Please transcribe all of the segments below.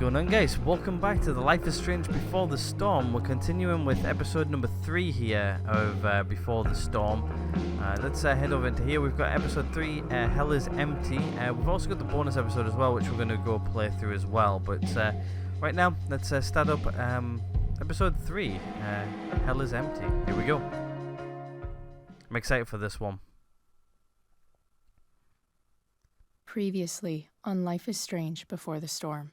going on, guys? Welcome back to the Life is Strange Before the Storm. We're continuing with episode number 3 here of Before the Storm. Let's head over into here. We've got episode 3, Hell is Empty. We've also got the bonus episode as well, which we're going to go play through as well. But right now, let's start up episode 3, Hell is Empty. Here we go. I'm excited for this one. Previously on Life is Strange Before the Storm.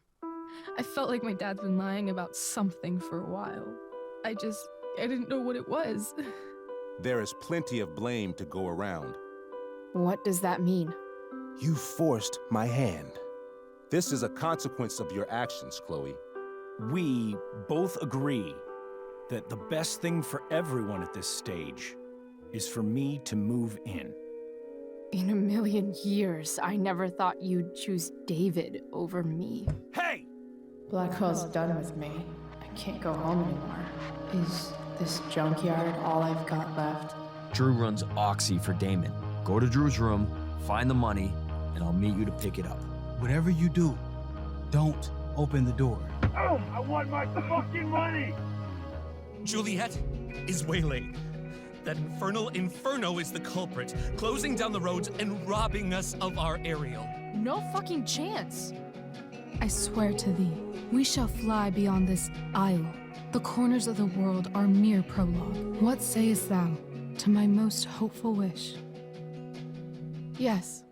I felt like my dad's been lying about something for a while. I didn't know what it was. There is plenty of blame to go around. What does that mean? You forced my hand. This is a consequence of your actions, Chloe. We both agree that the best thing for everyone at this stage is for me to move in. In a million years, I never thought you'd choose David over me. Hey! Blackwell's done with me. I can't go home anymore. Is this junkyard all I've got left? Drew runs Oxy for Damon. Go to Drew's room, find the money, and I'll meet you to pick it up. Whatever you do, don't open the door. Oh, I want my fucking money! Juliet is waylaid. That infernal Inferno is the culprit, closing down the roads and robbing us of our aerial. No fucking chance. I swear to thee, we shall fly beyond this isle. The corners of the world are mere prologue. What sayest thou to my most hopeful wish? Yes.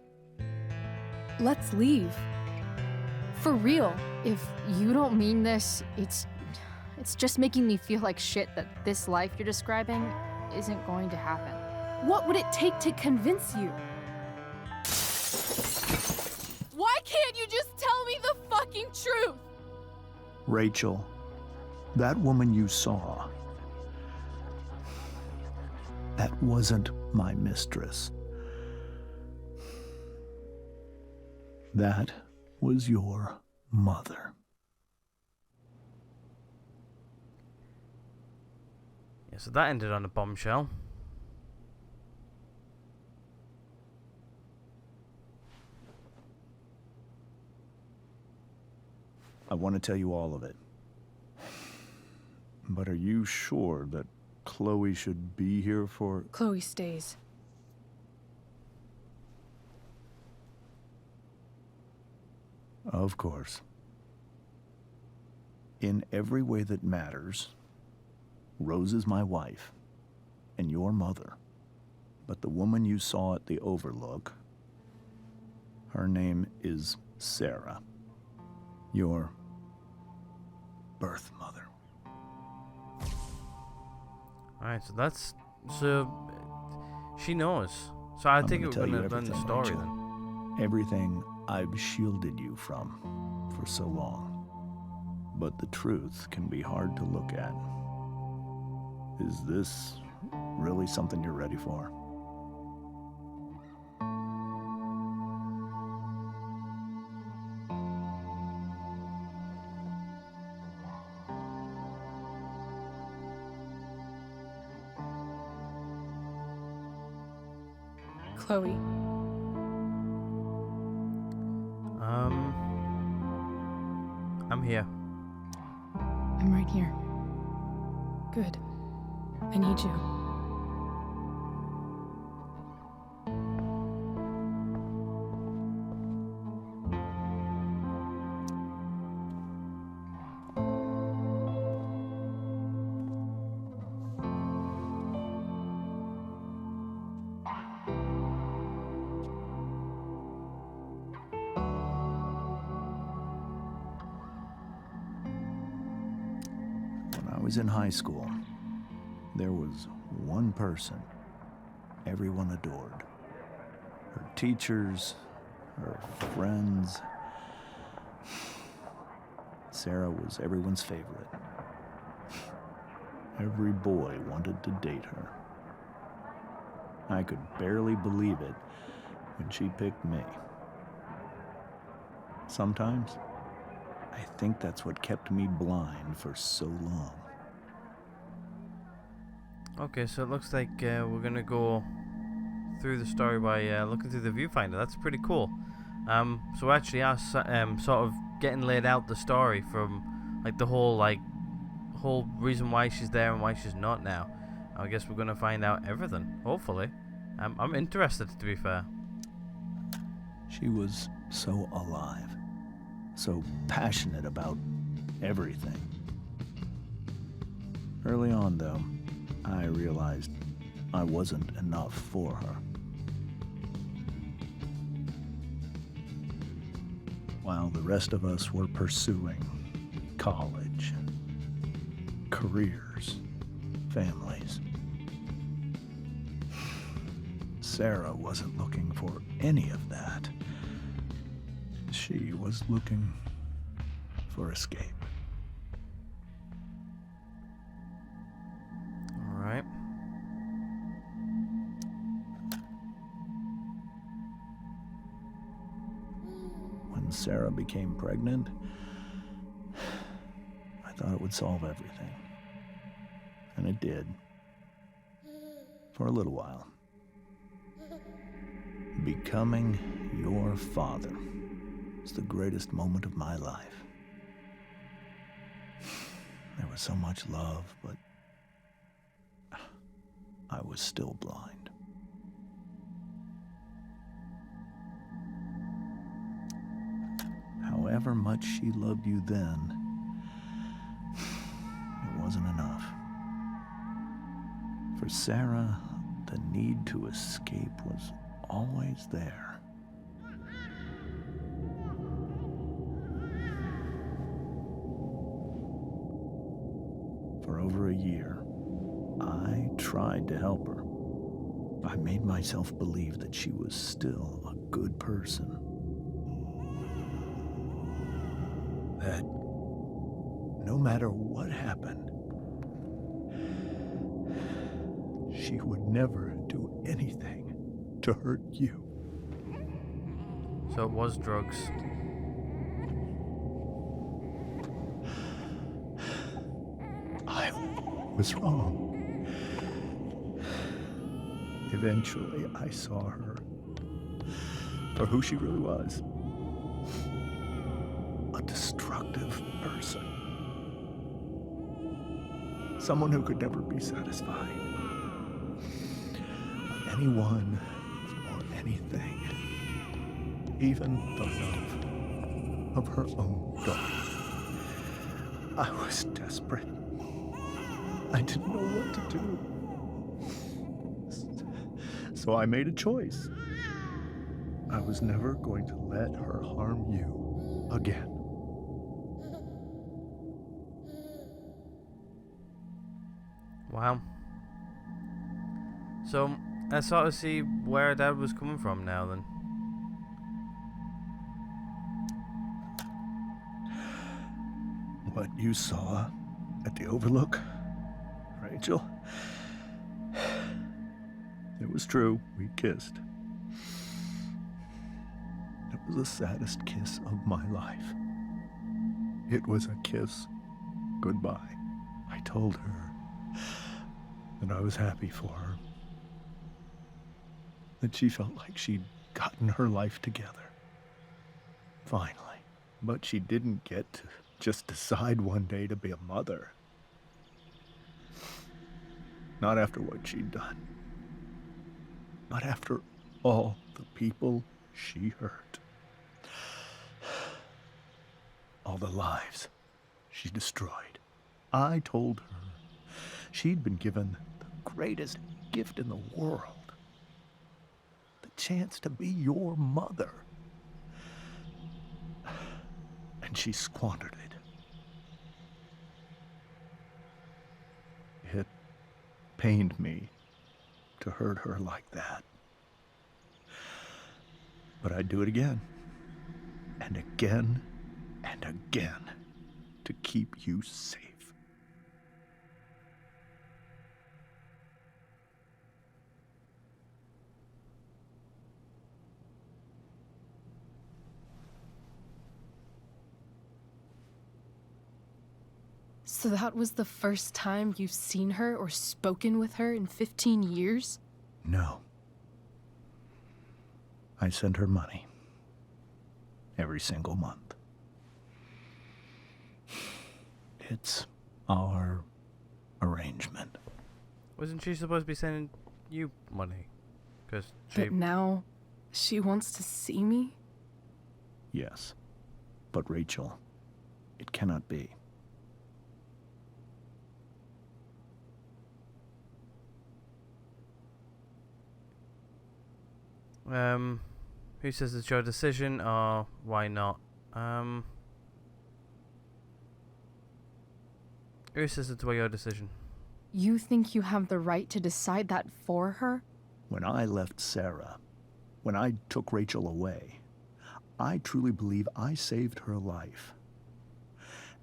Let's leave. For real. If you don't mean this, it's just making me feel like shit that this life you're describing isn't going to happen. What would it take to convince you? Why can't you just tell me the fucking truth? Rachel, that woman you saw, that wasn't my mistress. That was your mother. So that ended on a bombshell. I want to tell you all of it. But are you sure that Chloe should be here for... Chloe stays. Of course. In every way that matters, Rose is my wife, and your mother. But the woman you saw at the Overlook, her name is Sarah. Your birth mother. Alright, so she knows. So I think we're going to learn the story Rachel. then. Everything I've shielded you from for so long. But the truth can be hard to look at. Is this really something you're ready for? Chloe. I'm here. I'm right here. Good. I need you. When I was in high school, there was one person everyone adored. Her teachers, her friends. Sarah was everyone's favorite. Every boy wanted to date her. I could barely believe it when she picked me. Sometimes, I think that's what kept me blind for so long. Okay, so it looks like we're gonna go through the story by looking through the viewfinder. That's pretty cool. So we actually are sort of getting laid out the story from like the whole reason why she's there and why she's not now. I guess we're gonna find out everything. Hopefully, I'm interested, to be fair. She was so alive, so passionate about everything. Early on, though, I realized I wasn't enough for her. While the rest of us were pursuing college, careers, families, Sarah wasn't looking for any of that. She was looking for escape. All right. When Sarah became pregnant, I thought it would solve everything. And it did. For a little while. Becoming your father was the greatest moment of my life. There was so much love, but I was still blind. However much she loved you then, it wasn't enough. For Sarah, the need to escape was always there. For over a year, I tried to help her. I made myself believe that she was still a good person. That no matter what happened, she would never do anything to hurt you. So it was drugs. I was wrong. Eventually, I saw her for who she really was. A destructive person. Someone who could never be satisfied. By anyone or anything. Even the love of her own daughter. I was desperate. I didn't know what to do. So I made a choice. I was never going to let her harm you again. Wow. So I sort of see where Dad was coming from now then. What you saw at the Overlook, Rachel, it was true. We kissed. It was the saddest kiss of my life. It was a kiss goodbye. I told her that I was happy for her. That she felt like she'd gotten her life together. Finally. But she didn't get to just decide one day to be a mother. Not after what she'd done. Not after all the people she hurt. All the lives she destroyed. I told her she'd been given the greatest gift in the world. The chance to be your mother. And she squandered it. It pained me to hurt her like that. But I'd do it again. And again and again to keep you safe. So that was the first time you've seen her or spoken with her in 15 years? No. I sent her money. Every single month. It's our arrangement. Wasn't she supposed to be sending you money? Because she... But now she wants to see me? Yes. But Rachel, it cannot be. Who says it's your decision, or why not? Who says it's your decision? You think you have the right to decide that for her? When I left Sarah, when I took Rachel away, I truly believe I saved her life.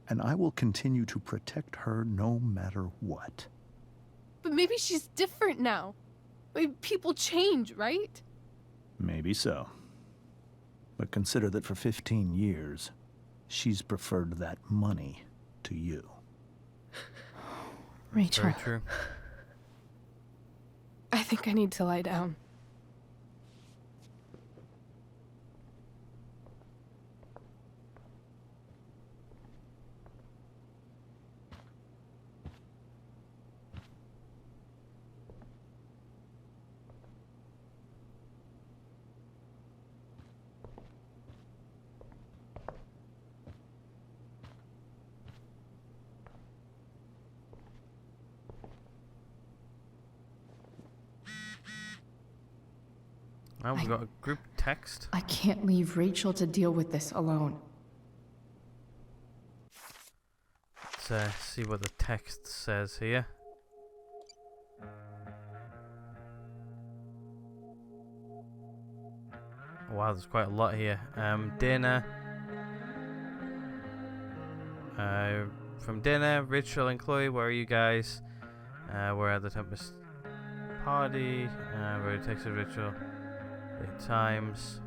And I will continue to protect her no matter what. But maybe she's different now. Maybe people change, right? Maybe so. But consider that for 15 years, she's preferred that money to you. Rachel. Very true. I think I need to lie down. Oh, we've got a group text. I can't leave Rachel to deal with this alone. Let's see what the text says here. Wow, there's quite a lot here. Dana. From Dana, Rachel and Chloe, where are you guys? We're at the Tempest party. We already texted Rachel 8 times.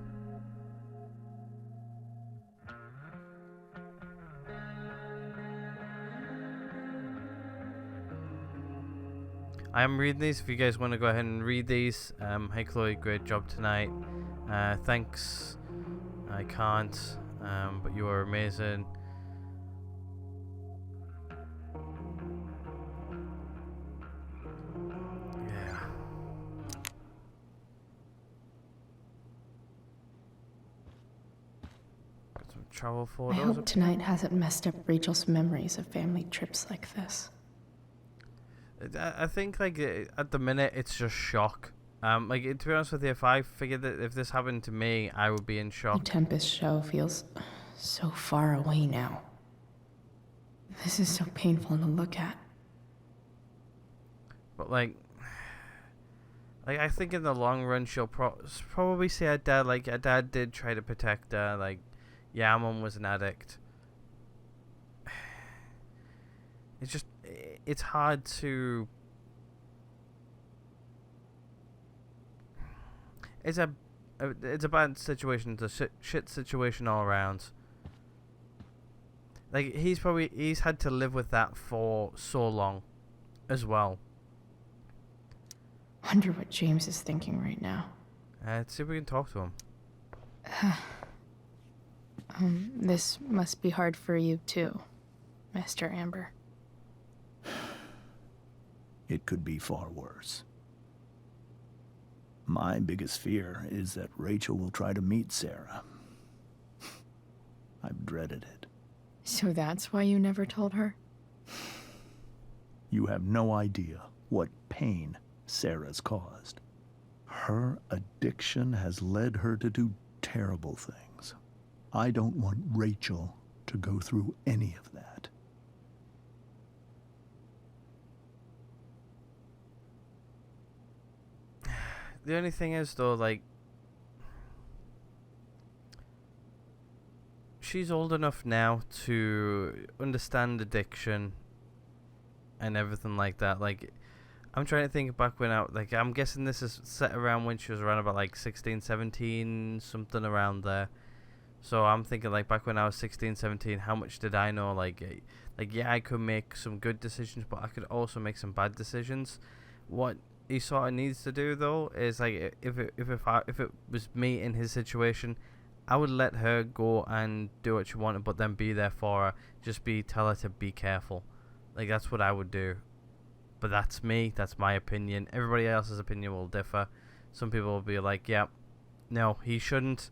I am reading these. If you guys want to go ahead and read these. Hey Chloe, great job tonight. Thanks. I can't, but you are amazing. Yeah. Got some travel I photos. hope tonight hasn't messed up Rachel's memories of family trips like this. I think like at the minute it's just shock. Like to be honest with you, if I figured that if this happened to me, I would be in The shock. Tempest show feels so far away now. This is so painful to look at. But like I think in the long run she'll probably see her dad. Like her dad did try to protect her. Like yeah, mom was an addict. It's just it's hard to. It's a bad situation. It's a shit situation all around. Like he's had to live with that for so long, as well. Wonder what James is thinking right now. Let's see if we can talk to him. This must be hard for you too, Mr. Amber. It could be far worse. My biggest fear is that Rachel will try to meet Sarah. I've dreaded it. So that's why you never told her? You have no idea what pain Sarah's caused. Her addiction has led her to do terrible things. I don't want Rachel to go through any of that. The only thing is though, like, she's old enough now to understand addiction and everything like that. Like, I'm trying to think back when I'm guessing this is set around when she was around about like 16, 17, something around there. So I'm thinking like back when I was 16, 17, how much did I know? Like yeah, I could make some good decisions, but I could also make some bad decisions. What he sort of needs to do though is like if it was me in his situation, I would let her go and do what she wanted, but then be there for her. Tell her to be careful. Like, that's what I would do. But that's me. That's my opinion. Everybody else's opinion will differ. Some people will be like, yeah, no, he shouldn't.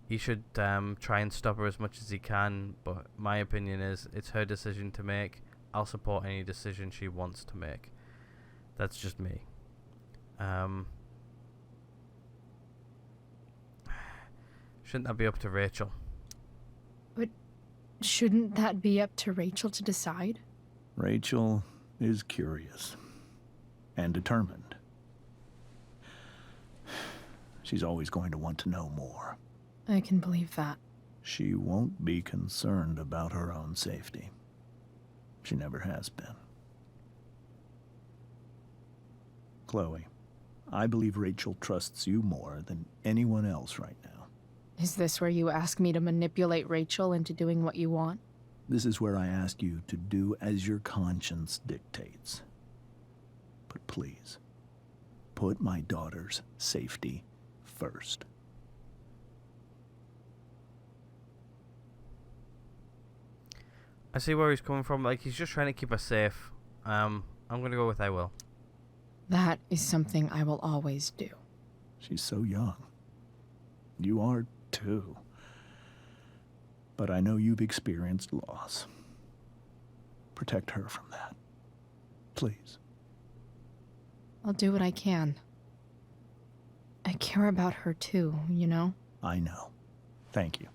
He should try and stop her as much as he can. But my opinion is, it's her decision to make. I'll support any decision she wants to make. That's just me. Shouldn't that be up to Rachel? But shouldn't that be up to Rachel to decide? Rachel is curious and determined. She's always going to want to know more. I can believe that. She won't be concerned about her own safety. She never has been. Chloe, I believe Rachel trusts you more than anyone else right now. Is this where you ask me to manipulate Rachel into doing what you want? This is where I ask you to do as your conscience dictates. But please, put my daughter's safety first. I see where he's coming from. Like, he's just trying to keep her safe. I'm gonna go with I will. That is something I will always do. She's so young. You are too. But I know you've experienced loss. Protect her from that. Please. I'll do what I can. I care about her too, you know? I know. Thank you.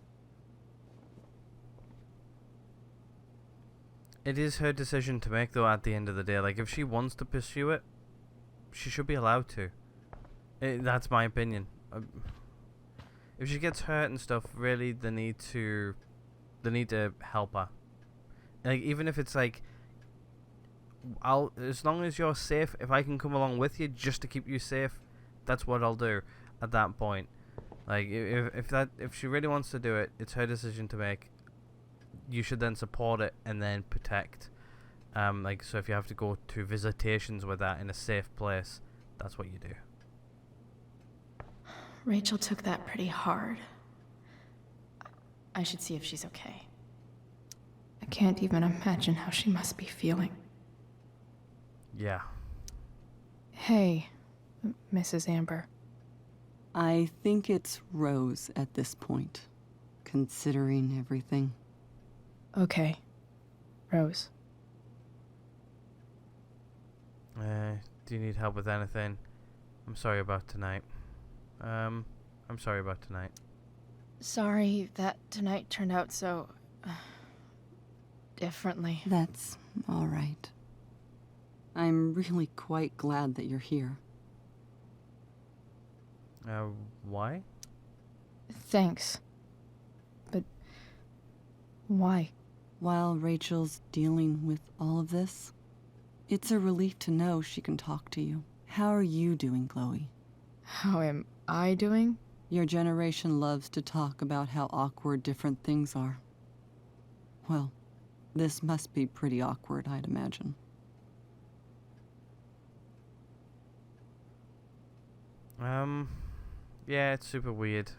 It is her decision to make, though, at the end of the day. Like, if she wants to pursue it, she should be allowed to. That's my opinion. If she gets hurt and stuff, really, they need to help her. Like, even if it's like, as long as you're safe, if I can come along with you just to keep you safe, that's what I'll do at that point. Like, if she really wants to do it, it's her decision to make. You should then support it and then protect. Like, so if you have to go to visitations with that in a safe place, that's what you do. Rachel took that pretty hard. I should see if she's okay. I can't even imagine how she must be feeling. Yeah. Hey, Mrs. Amber. I think it's Rose at this point, considering everything. Okay. Rose. Do you need help with anything? I'm sorry about tonight. I'm sorry about tonight. Sorry that tonight turned out so... differently. That's all right. I'm really quite glad that you're here. Why? Thanks. But... why? While Rachel's dealing with all of this, it's a relief to know she can talk to you. How are you doing, Chloe? How am I doing? Your generation loves to talk about how awkward different things are. Well, this must be pretty awkward, I'd imagine. Yeah, it's super weird.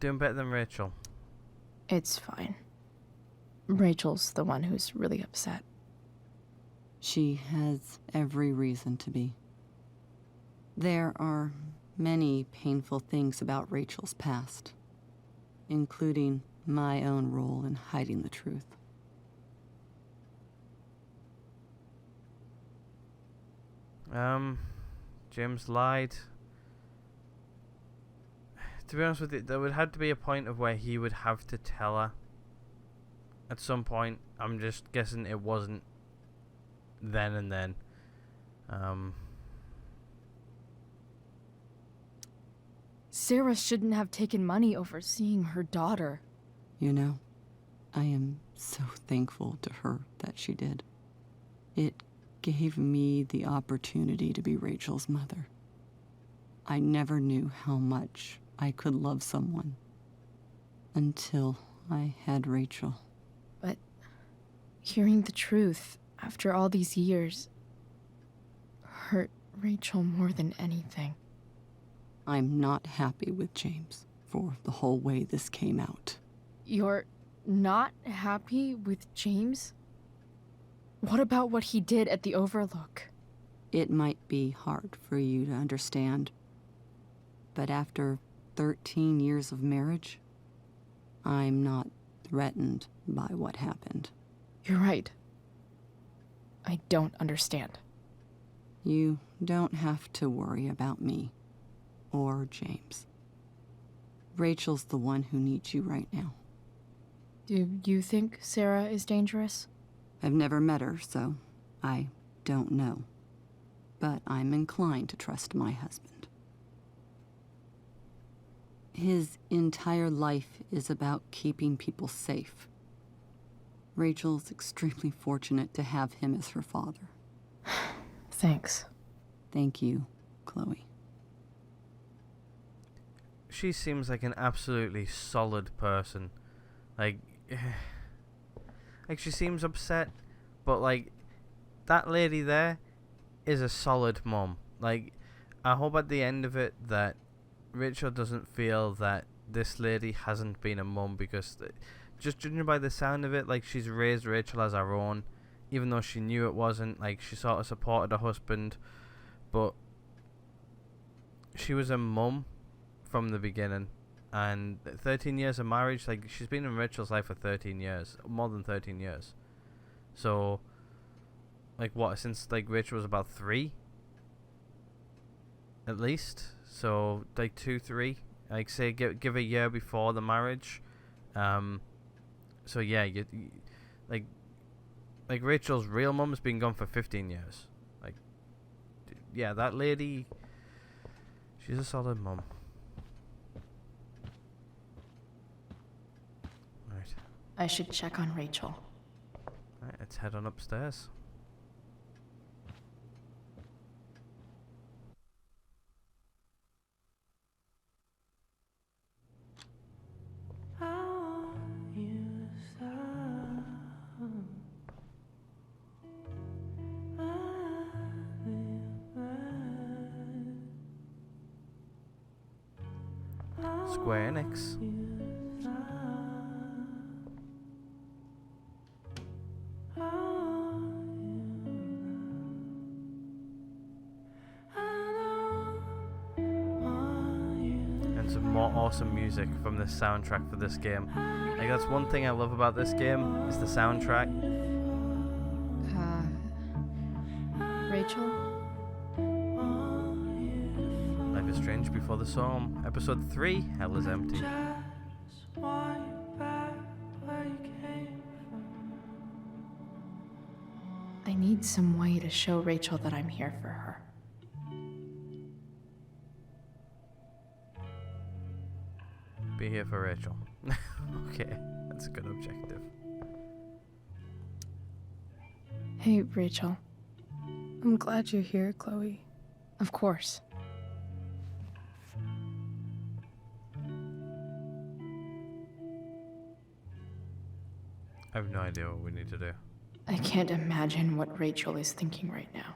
Doing better than Rachel. It's fine. Rachel's the one who's really upset. She has every reason to be. There are many painful things about Rachel's past, including my own role in hiding the truth. James lied. To be honest with you, there would have to be a point of where he would have to tell her. At some point, I'm just guessing it wasn't then and then. Sarah shouldn't have taken money over seeing her daughter. You know, I am so thankful to her that she did. It gave me the opportunity to be Rachel's mother. I never knew how much I could love someone until I had Rachel. But hearing the truth after all these years hurt Rachel more than anything. I'm not happy with James for the whole way this came out. You're not happy with James? What about what he did at the Overlook? It might be hard for you to understand, but after 13 years of marriage, I'm not threatened by what happened. You're right. I don't understand. You don't have to worry about me or James. Rachel's the one who needs you right now. Do you think Sarah is dangerous? I've never met her, so I don't know. But I'm inclined to trust my husband. His entire life is about keeping people safe. Rachel's extremely fortunate to have him as her father. Thanks. Thank you, Chloe. She seems like an absolutely solid person. Like she seems upset, but like that lady there is a solid mom. Like, I hope at the end of it that Rachel doesn't feel that this lady hasn't been a mum, because just judging by the sound of it, like, she's raised Rachel as her own, even though she knew it wasn't. Like, she sort of supported her husband, but she was a mum from the beginning. And 13 years of marriage, like, she's been in Rachel's life for 13 years, more than 13 years. So, like, what, since, like, Rachel was about 3? At least. So, like, 2, 3. Like, say, give a year before the marriage. So, yeah, like, Rachel's real mum's been gone for 15 years. Like, yeah, that lady, she's a solid mum. Right. I should check on Rachel. Right, let's head on upstairs. Square Enix. And some more awesome music from the soundtrack for this game. Like, that's one thing I love about this game, is the soundtrack. Rachel? Life is Strange Before the Storm, Episode 3, Hell is Empty. I need some way to show Rachel that I'm here for her. Be here for Rachel. Okay, that's a good objective. Hey, Rachel. I'm glad you're here, Chloe. Of course. I have no idea what we need to do. I can't imagine what Rachel is thinking right now.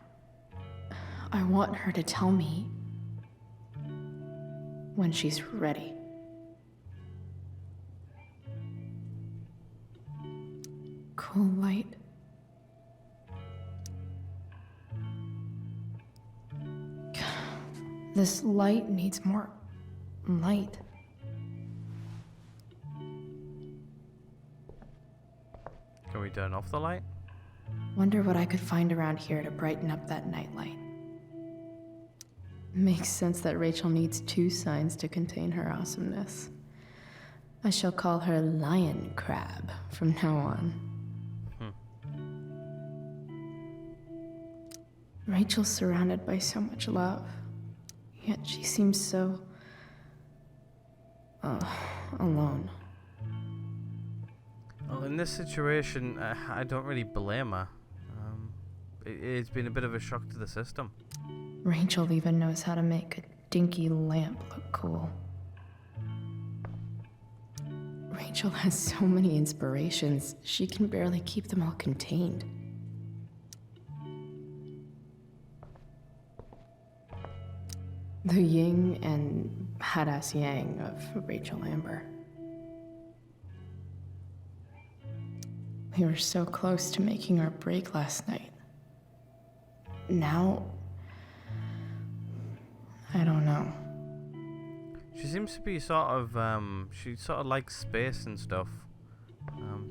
I want her to tell me when she's ready. Cool light. This light needs more light. Can we turn off the light? Wonder what I could find around here to brighten up that nightlight. Makes sense that Rachel needs 2 signs to contain her awesomeness. I shall call her Lion Crab from now on. Rachel's surrounded by so much love, yet she seems so alone. Well, in this situation, I don't really blame her. It's been a bit of a shock to the system. Rachel even knows how to make a dinky lamp look cool. Rachel has so many inspirations, she can barely keep them all contained. The yin and badass yang of Rachel Amber. We were so close to making our break last night. Now, I don't know. She seems to be sort of, she sort of likes space and stuff.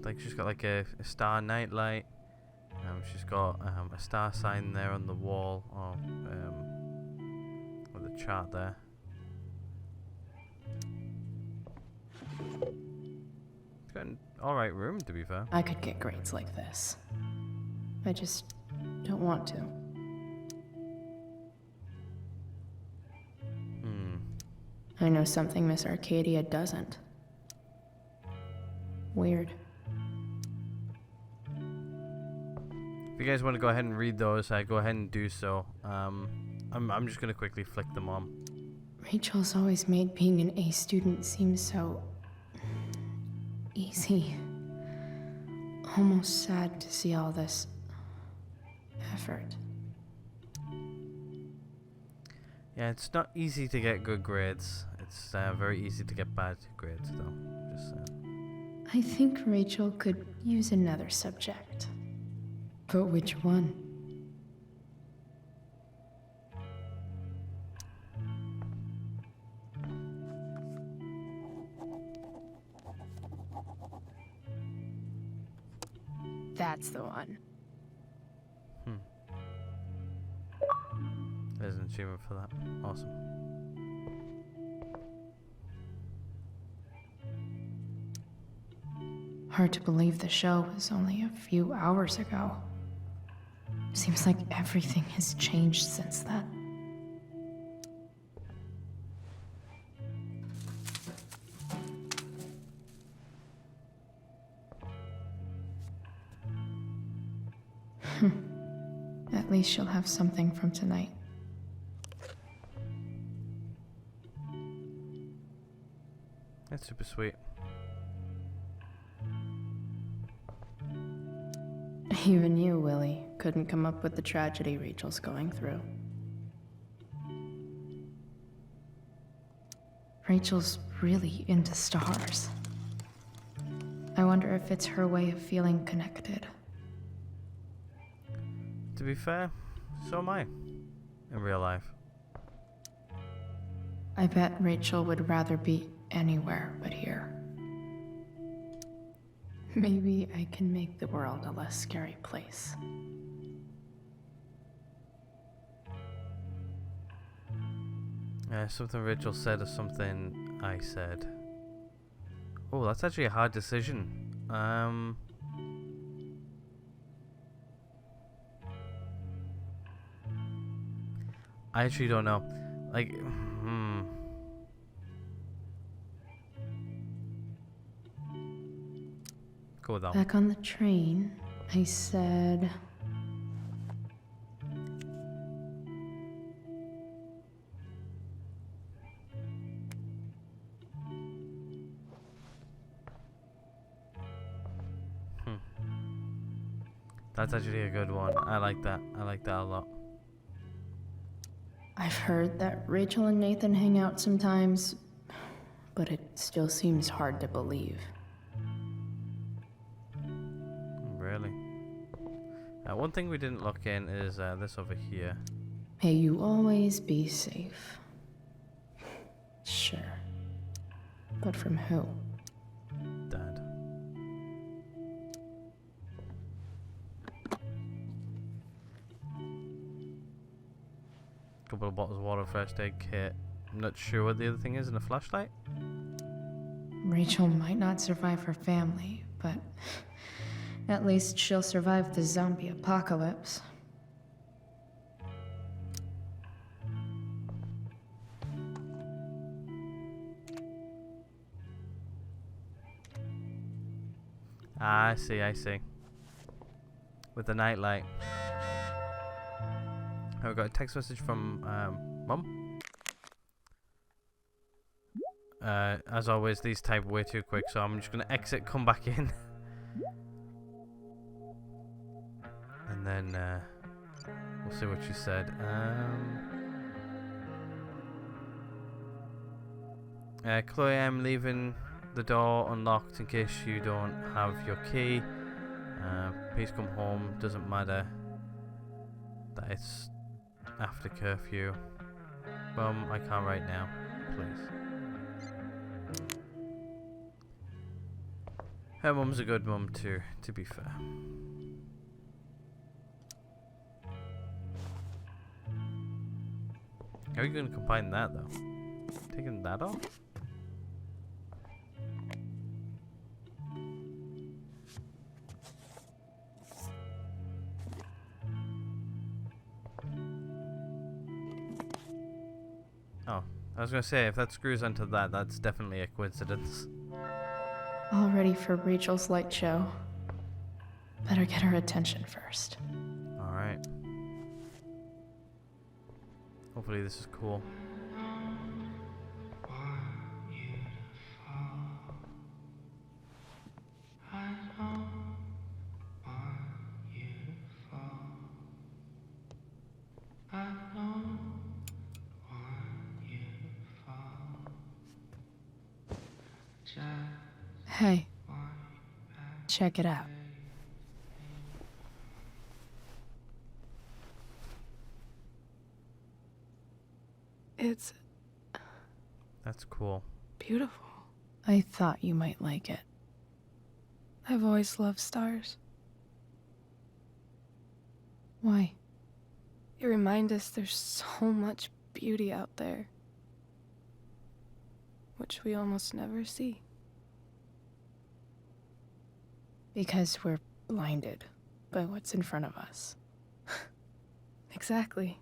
Like she's got like a star nightlight. She's got a star sign there on the wall, or the chart there. It's got an alright room, to be fair. I could get grades like this. I just don't want to. I know something Miss Arcadia doesn't. Weird. If you guys want to go ahead and read those, go ahead and do so. I'm just gonna quickly flick them on. Rachel's always made being an A student seem so easy. Almost sad to see all this effort. Yeah, it's not easy to get good grades. It's very easy to get bad grades, though. Just saying. I think Rachel could use another subject. But which one? That's the one. There's an achievement for that. Awesome. Hard to believe the show was only a few hours ago. Seems like everything has changed since then. At least she'll have something from tonight. That's super sweet. Even you, Willie, couldn't come up with the tragedy Rachel's going through. Rachel's really into stars. I wonder if it's her way of feeling connected. To be fair, so am I. In real life. I bet Rachel would rather be anywhere but here. Maybe I can make the world a less scary place. Something Rachel said or something I said. Oh, that's actually a hard decision. I actually don't know. Like, Go with that one. Back on the train, I said... That's actually a good one. I like that. I like that a lot. I've heard that Rachel and Nathan hang out sometimes, but it still seems hard to believe. Really? One thing we didn't look in is this over here. May you always be safe. Sure. But from who? Dad. Couple of bottles of water, first aid kit. I'm not sure what the other thing is, and a flashlight? Rachel might not survive her family, but at least she'll survive the zombie apocalypse. Ah, I see, I see. With the nightlight. Oh, we got a text message from Mum. As always, these type way too quick, so I'm just gonna exit, come back in, and then we'll see what she said. Chloe, I'm leaving the door unlocked in case you don't have your key. Please come home. Doesn't matter that it's after curfew. Mum, I can't right now. Please. Her mum's a good mum too, to be fair. How are you going to combine that though? Taking that off? Oh, I was going to say, if that screws onto that, that's definitely a coincidence. All ready for Rachel's light show. Better get her attention first. Alright. Hopefully this is cool. Hey, check it out. It's That's cool. beautiful. I thought you might like it. I've always loved stars. Why? They remind us there's so much beauty out there, which we almost never see. Because we're blinded by what's in front of us. Exactly.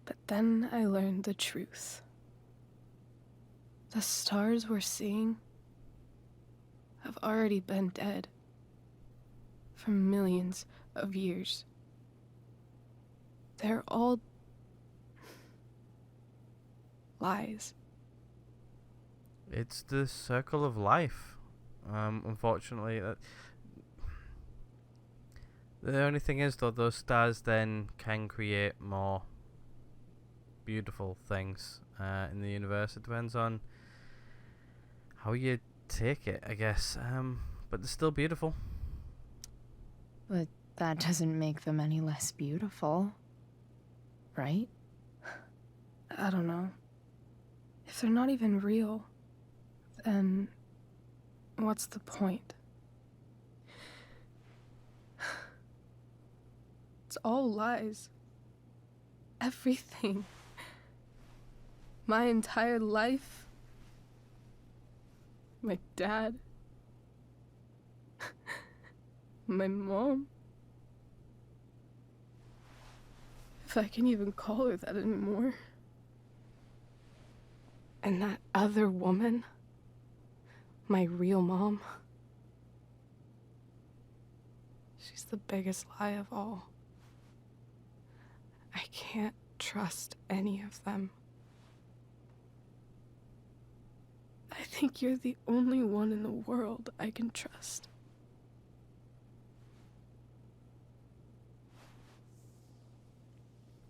But then I learned the truth. The stars we're seeing have already been dead for millions of years. They're all lies. It's the circle of life. Unfortunately, the only thing is though, those stars then can create more beautiful things in the universe. It depends on how you take it, I guess. But they're still beautiful. But that doesn't make them any less beautiful, right? I don't know. If they're not even real, then what's the point? It's all lies. Everything. My entire life. My dad. My mom. If I can even call her that anymore. And that other woman. My real mom. She's the biggest lie of all. I can't trust any of them. I think you're the only one in the world I can trust.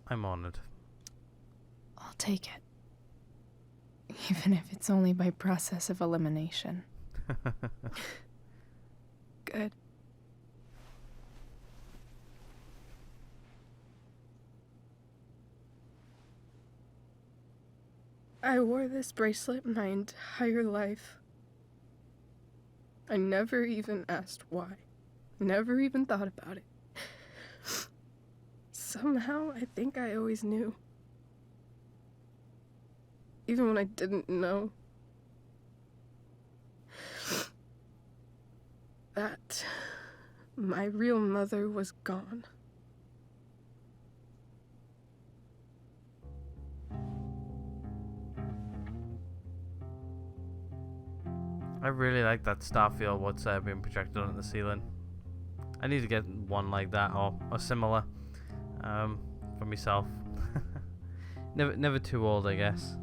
I'm honored. I'll take it. Even if it's only by process of elimination. Good. I wore this bracelet my entire life. I never even asked why. Never even thought about it. Somehow, I think I always knew. Even when I didn't know. That my real mother was gone. I really like that starfield what's being projected on the ceiling. I need to get one like that or similar for myself. never too old, I guess.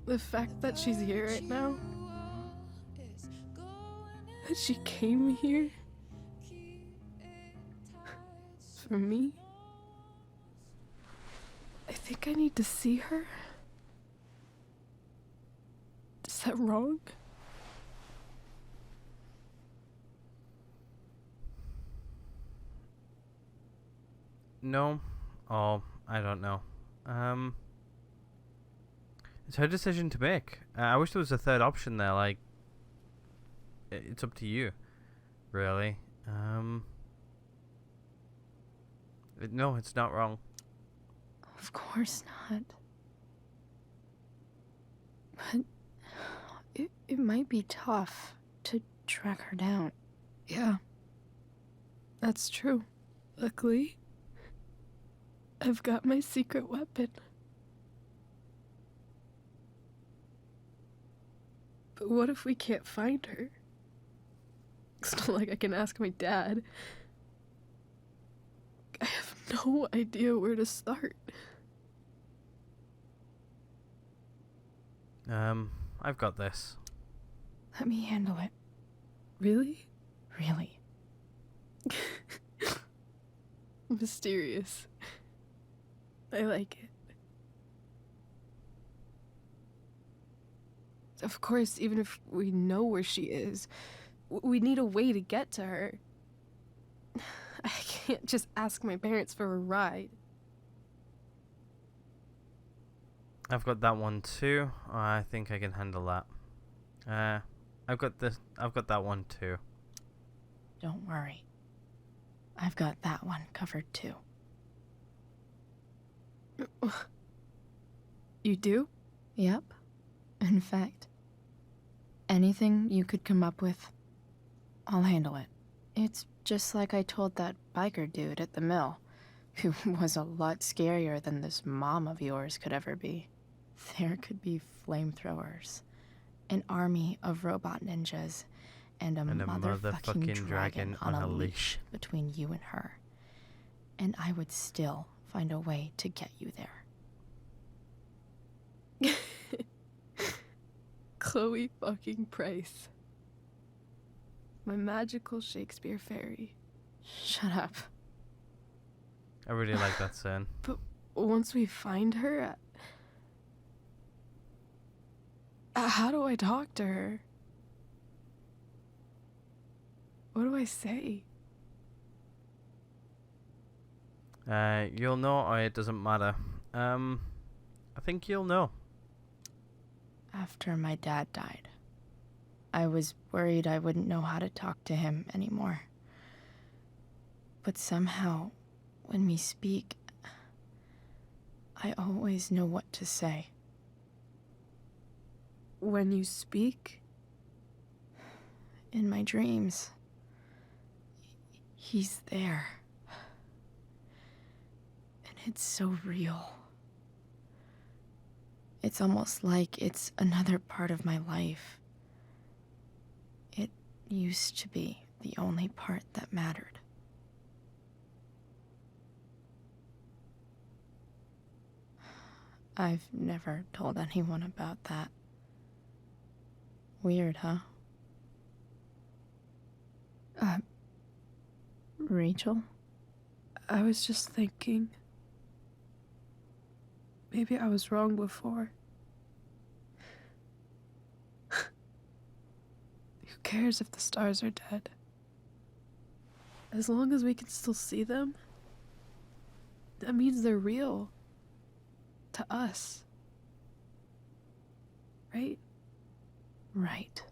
The fact that she's here right now, that she came here, for me. I think I need to see her. Is that wrong? No. Oh, I don't know. It's her decision to make. I wish there was a third option there. Like, it's up to you, really. No, it's not wrong. Of course not. But it might be tough to track her down. Yeah. That's true. Luckily, I've got my secret weapon. But what if we can't find her? It's not like I can ask my dad. I have no idea where to start. I've got this. Let me handle it. Really? Really. Mysterious. I like it. Of course, even if we know where she is, we need a way to get to her. I can't just ask my parents for a ride. I've got that one too. I think I can handle that. I've got that one too. Don't worry. I've got that one covered too. You do? Yep. In fact, anything you could come up with, I'll handle it. It's just like I told that biker dude at the mill, who was a lot scarier than this mom of yours could ever be. There could be flamethrowers, an army of robot ninjas, and a motherfucking dragon on a leash between you and her. And I would still find a way to get you there. Chloe fucking Price. My magical Shakespeare fairy. Shut up. I really like that scene. But once we find her, how do I talk to her? What do I say? You'll know, or it doesn't matter. I think you'll know. After my dad died, I was worried I wouldn't know how to talk to him anymore. But somehow, when we speak, I always know what to say. When you speak? In my dreams. He's there. And it's so real. It's almost like it's another part of my life. It used to be the only part that mattered. I've never told anyone about that. Weird, huh? Rachel? I was just thinking. Maybe I was wrong before. Who cares if the stars are dead? As long as we can still see them, that means they're real. To us. Right? Right.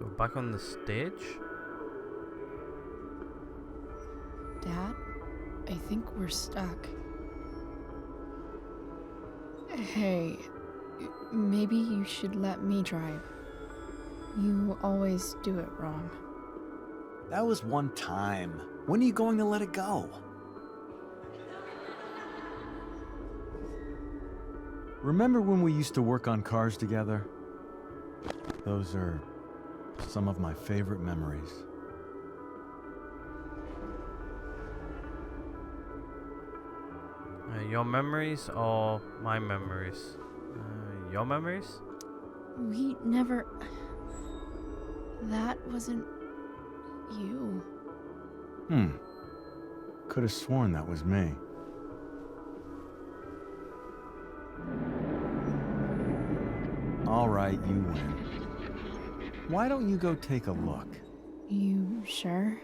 We're back on the stage. Dad, I we're stuck. Hey, maybe you should let me drive. You always do it wrong. That was one time. When are you going to let it go? Remember when we used to work on cars together? Those are some of my favorite memories. Your memories or my memories? Your memories? We never... That wasn't... you. Could have sworn that was me. All right, you win. Why don't you go take a look? You sure?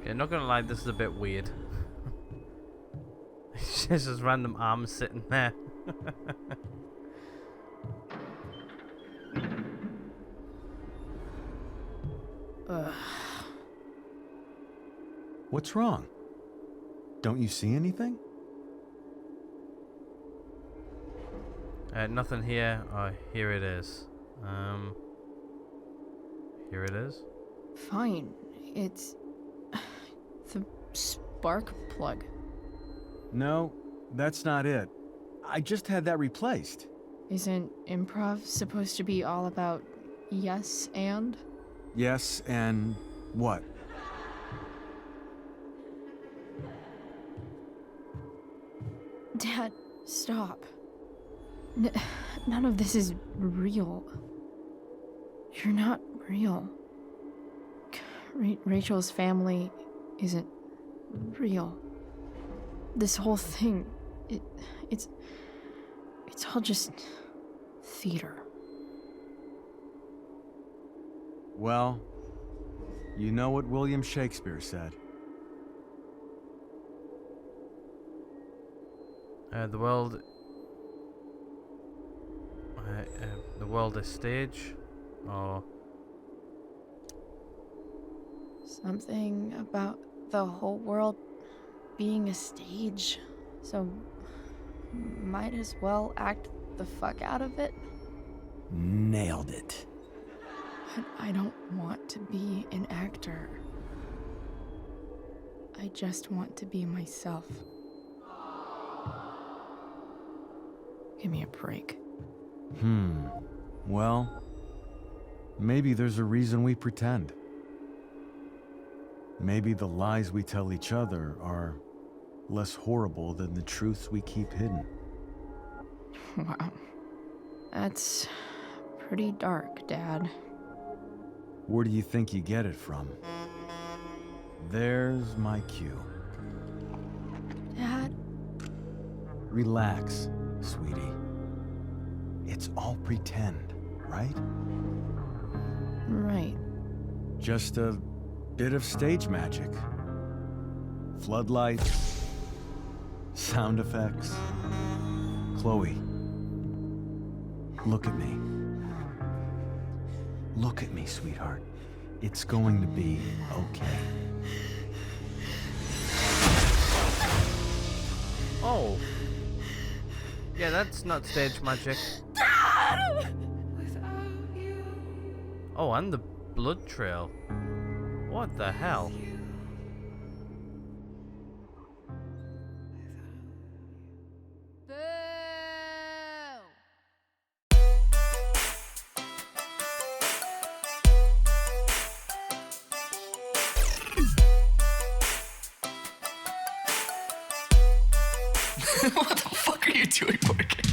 Yeah, not gonna lie, this is a bit weird. It's just random arms sitting there. What's wrong? Don't you see anything? Nothing here. Oh, here it is. Here it is. Fine. It's... the spark plug. No, that's not it. I just had that replaced. Isn't improv supposed to be all about yes and? Yes, and what? Dad, stop. None of this is real. You're not real. Rachel's family isn't real. This whole thing, it's all just theater. Well, you know what William Shakespeare said. The world is stage, or something about the whole world being a stage, so might as well act the fuck out of it. Nailed it. But I don't want to be an actor. I just want to be myself. Give me a break. Well, maybe there's a reason we pretend. Maybe the lies we tell each other are less horrible than the truths we keep hidden. Wow. That's pretty dark, Dad. Where do you think you get it from? There's my cue. Dad? Relax, sweetie. It's all pretend, right? Right. Just a bit of stage magic. Floodlights, sound effects. Chloe, look at me. Look at me, sweetheart. It's going to be okay. oh, yeah, that's not stage magic. Dad! Oh, and the blood trail. What the hell? What the fuck are you doing, Morgan?